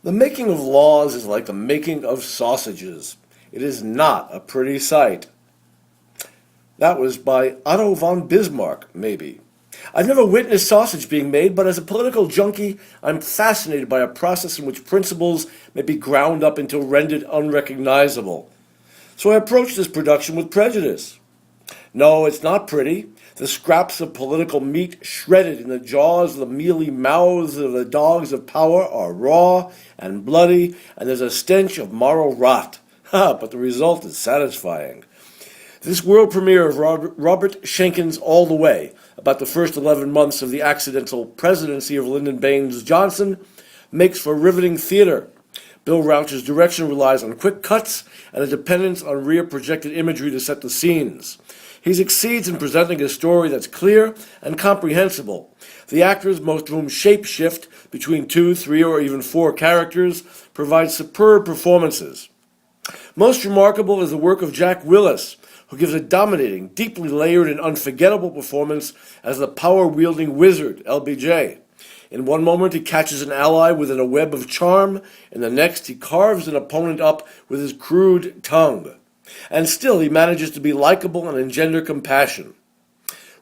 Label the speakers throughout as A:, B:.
A: The making of laws is like the making of sausages. It is not a pretty sight. That was by Otto von Bismarck, maybe. I've never witnessed sausage being made, but as a political junkie, I'm fascinated by a process in which principles may be ground up until rendered unrecognizable. So I approach this production with prejudice. No, it's not pretty. The scraps of political meat shredded in the jaws of the mealy mouths of the dogs of power are raw and bloody, and there's a stench of moral rot. But the result is satisfying. This world premiere of Robert Schenkken's All the Way, about the first 11 months of the accidental presidency of Lyndon Baines Johnson, makes for riveting theater. Bill Rauch's direction relies on quick cuts and a dependence on rear-projected imagery to set the scenes. He succeeds in presenting a story that's clear and comprehensible. The actors, most of whom shape-shift between 2, 3, or even 4 characters, provide superb performances. Most remarkable is the work of Jack Willis, who gives a dominating, deeply layered, and unforgettable performance as the power-wielding wizard, LBJ. In one moment he catches an ally within a web of charm, in the next he carves an opponent up with his crude tongue. And still he manages to be likable and engender compassion.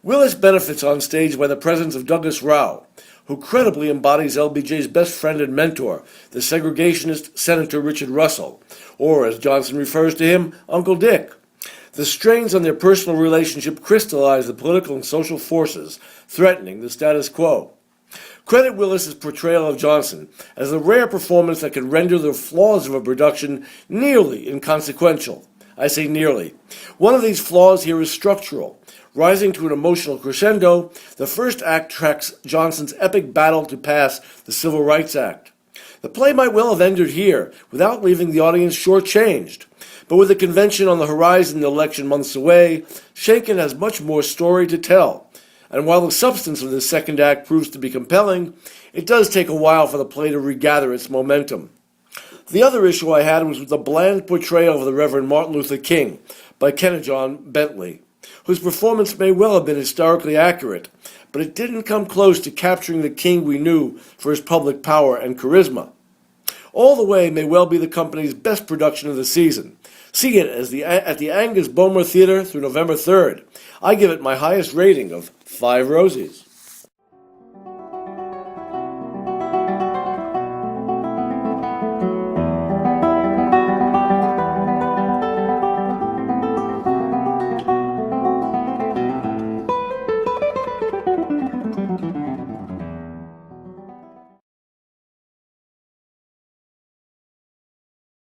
A: Willis benefits on stage by the presence of Douglas Rauch, who credibly embodies LBJ's best friend and mentor, the segregationist Senator Richard Russell, or, as Johnson refers to him, Uncle Dick. The strains on their personal relationship crystallize the political and social forces threatening the status quo. Credit Willis's portrayal of Johnson as a rare performance that can render the flaws of a production nearly inconsequential. I say nearly. One of these flaws here is structural. Rising to an emotional crescendo, the first act tracks Johnson's epic battle to pass the Civil Rights Act. The play might well have ended here, without leaving the audience shortchanged. But with the convention on the horizon and the election months away, Schenkken has much more story to tell. And while the substance of this second act proves to be compelling, it does take a while for the play to regather its momentum. The other issue I had was with the bland portrayal of the Reverend Martin Luther King by Kenna-John Bentley, whose performance may well have been historically accurate, but it didn't come close to capturing the king we knew for his public power and charisma. All the Way may well be the company's best production of the season. See it at the Angus Bomer Theatre through November 3rd. I give it my highest rating of 5 Rosies.